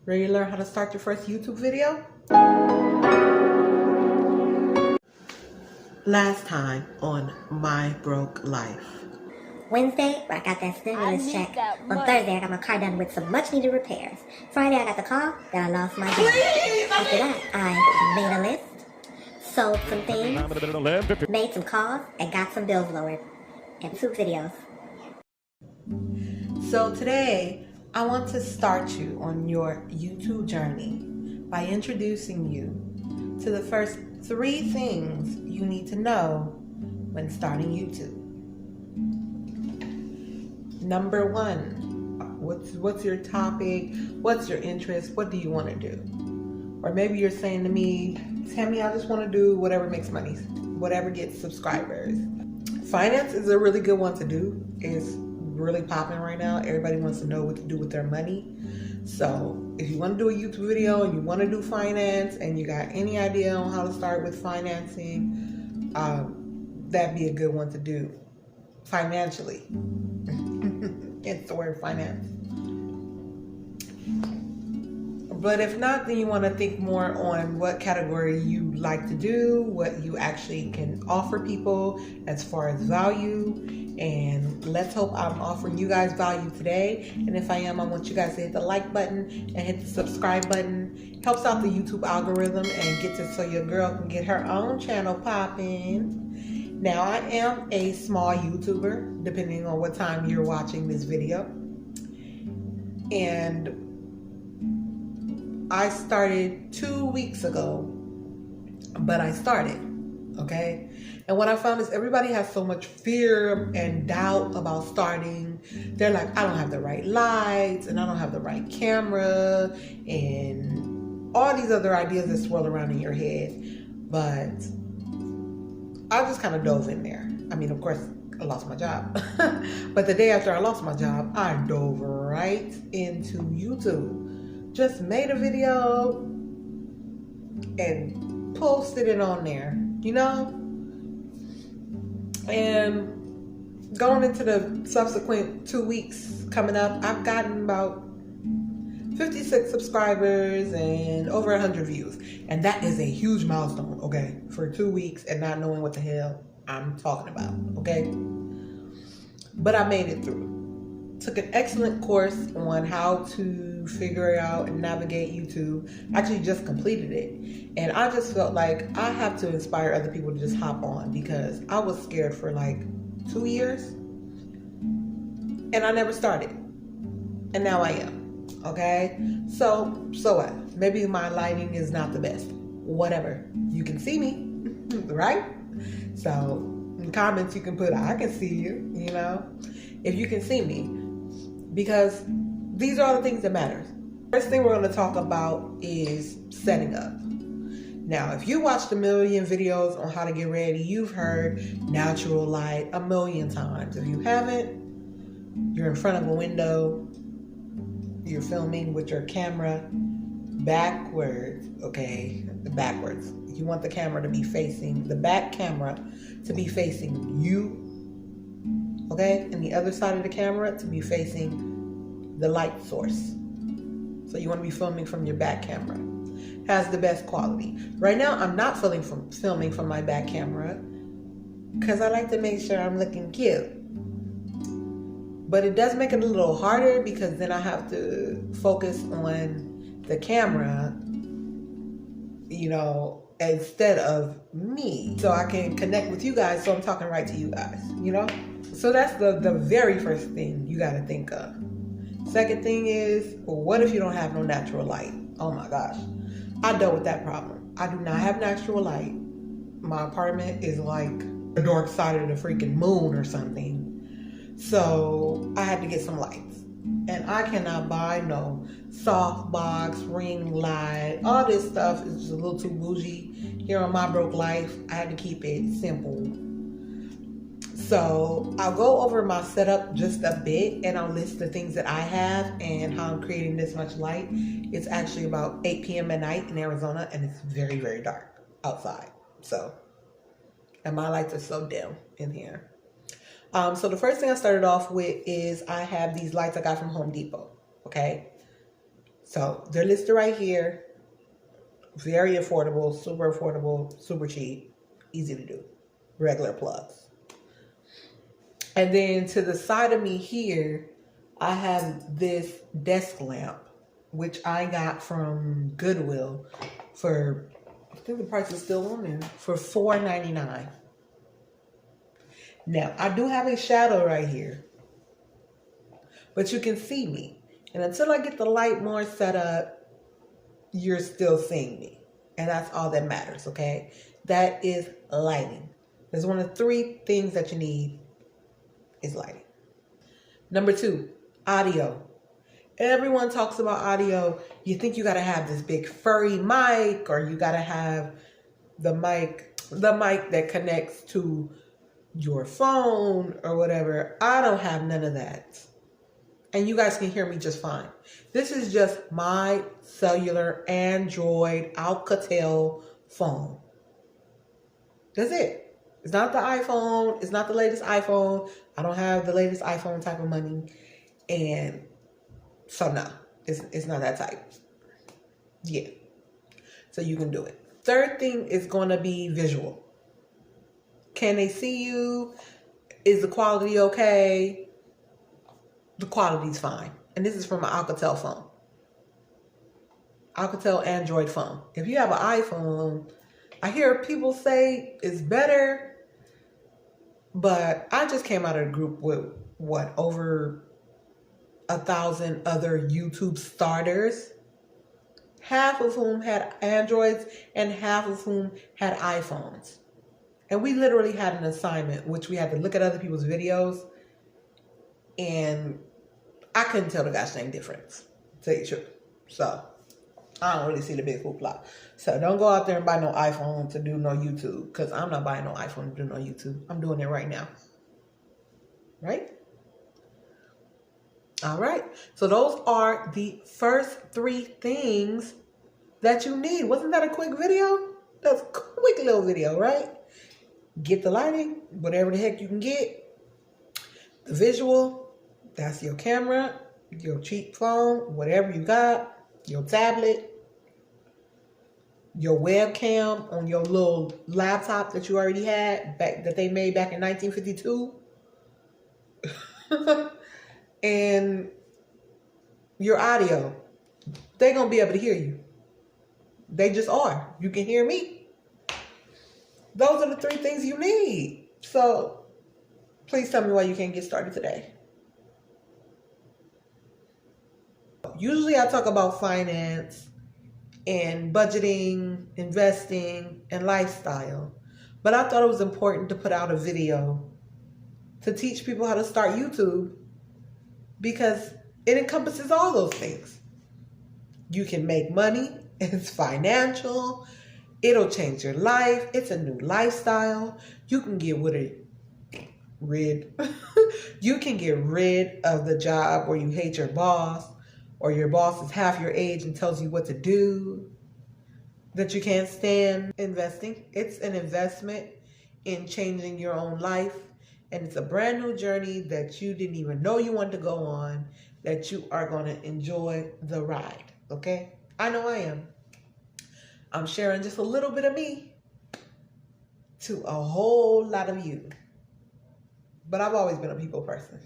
Ready to learn how to start your first YouTube video? Last time on My Broke Life. Wednesday, I got that stimulus check. On Thursday, I got my car done with some much needed repairs. Friday, I got the call that I lost my job. After that, I made a list, sold some things, made some calls, and got some bills lowered. And 2 videos. So today, I want to start you on your YouTube journey by introducing you to the first 3 things you need to know when starting YouTube. Number 1, what's your topic? What's your interest? What do you want to do? Or maybe you're saying to me, Tammy, I just want to do whatever makes money, whatever gets subscribers. Finance is a really good one to do. It's really popping right now. Everybody wants to know what to do with their money. So if you want to do a YouTube video and you want to do finance and you got any idea on how to start with financing, that'd be a good one to do financially. It's the word finance. But if not, then you want to think more on what category you like to do, what you actually can offer people as far as value. And let's hope I'm offering you guys value today. And if I am, I want you guys to hit the like button and hit the subscribe button. Helps out the YouTube algorithm and gets it so your girl can get her own channel popping. Now, I am a small YouTuber, depending on what time you're watching this video. And I started 2 weeks ago, but I started, okay? And what I found is everybody has so much fear and doubt about starting. They're like, I don't have the right lights, and I don't have the right camera, and all these other ideas that swirl around in your head. But I just kind of dove in there. I mean, of course, I lost my job. But the day after I lost my job, I dove right into YouTube. Just made a video and posted it on there, you know? And going into the subsequent 2 weeks coming up, I've gotten about 56 subscribers and over 100 views. And that is a huge milestone, okay? For 2 weeks and not knowing what the hell I'm talking about, okay? But I made it through. Took an excellent course on how to figure out and navigate YouTube. Actually just completed it. And I just felt like I have to inspire other people to just hop on, because I was scared for like 2 years and I never started. And now I am. Okay, so what? Maybe my lighting is not the best. Whatever. You can see me, right? So in comments you can put, I can see you, you know, if you can see me, because these are all the things that matter. First thing we're going to talk about is setting up. Now, if you watched a million videos on how to get ready, you've heard natural light a million times. If you haven't, you're in front of a window, you're filming with your camera backwards, okay? Backwards. You want the camera to be facing, the back camera to be facing you, okay? And the other side of the camera to be facing the light source. So you want to be filming from your back camera. Has the best quality. Right now, I'm not filming from my back camera because I like to make sure I'm looking cute. But it does make it a little harder because then I have to focus on the camera, you know, instead of me. So I can connect with you guys, so I'm talking right to you guys, you know? So that's the very first thing you gotta think of. Second thing is, what if you don't have no natural light? Oh my gosh. I dealt with that problem. I do not have natural light. My apartment is like the dark side of the freaking moon or something. So I had to get some lights, and I cannot buy no softbox, ring light. All this stuff is just a little too bougie. Here on My Broke Life, I had to keep it simple. So I'll go over my setup just a bit, and I'll list the things that I have and how I'm creating this much light. It's actually about 8 p.m. at night in Arizona, and it's very, very dark outside. So, and my lights are so dim in here. So the first thing I started off with is I have these lights I got from Home Depot, okay? So they're listed right here. Very affordable, super cheap, easy to do. Regular plugs. And then to the side of me here, I have this desk lamp, which I got from Goodwill for, I think the price is still on there, for $4.99. Now, I do have a shadow right here, but you can see me. And until I get the light more set up, you're still seeing me. And that's all that matters, okay? That is lighting. There's one of the 3 things that you need is lighting. Number 2, audio. Everyone talks about audio. You think you gotta have this big furry mic, or you gotta have the mic that connects to your phone or whatever. I don't have none of that. And you guys can hear me just fine. This is just my cellular Android Alcatel phone. That's it. It's not the iPhone. It's not the latest iPhone. I don't have the latest iPhone type of money. And so no, it's not that type. Yeah. So you can do it. Third thing is going to be visual. Can they see you? Is the quality okay? The quality's fine. And this is from an Alcatel phone. Alcatel Android phone. If you have an iPhone, I hear people say it's better, but I just came out of a group with, over 1,000 other YouTube starters, half of whom had Androids and half of whom had iPhones. And we literally had an assignment, which we had to look at other people's videos, and I couldn't tell the gosh dang difference, to tell you the truth. So I don't really see the big hoopla. So don't go out there and buy no iPhone to do no YouTube, because I'm not buying no iPhone to do no YouTube. I'm doing it right now. Right? All right. So those are the first 3 things that you need. Wasn't that a quick video? That's a quick little video, right? Get the lighting, whatever the heck you can get. The visual, that's your camera, your cheap phone, whatever you got, your tablet, your webcam on your little laptop that you already had, that they made back in 1952. And your audio. They're going to be able to hear you. They just are. You can hear me. Those are the 3 things you need. So please tell me why you can't get started today. Usually I talk about finance and budgeting, investing, and lifestyle. But I thought it was important to put out a video to teach people how to start YouTube, because it encompasses all those things. You can make money. It's financial. It'll change your life. It's a new lifestyle. You can get you can get rid of the job where you hate your boss, or your boss is half your age and tells you what to do that you can't stand. Investing, it's an investment in changing your own life, and it's a brand new journey that you didn't even know you wanted to go on, that you are going to enjoy the ride. Okay? I know I am. I'm sharing just a little bit of me to a whole lot of you. But I've always been a people person.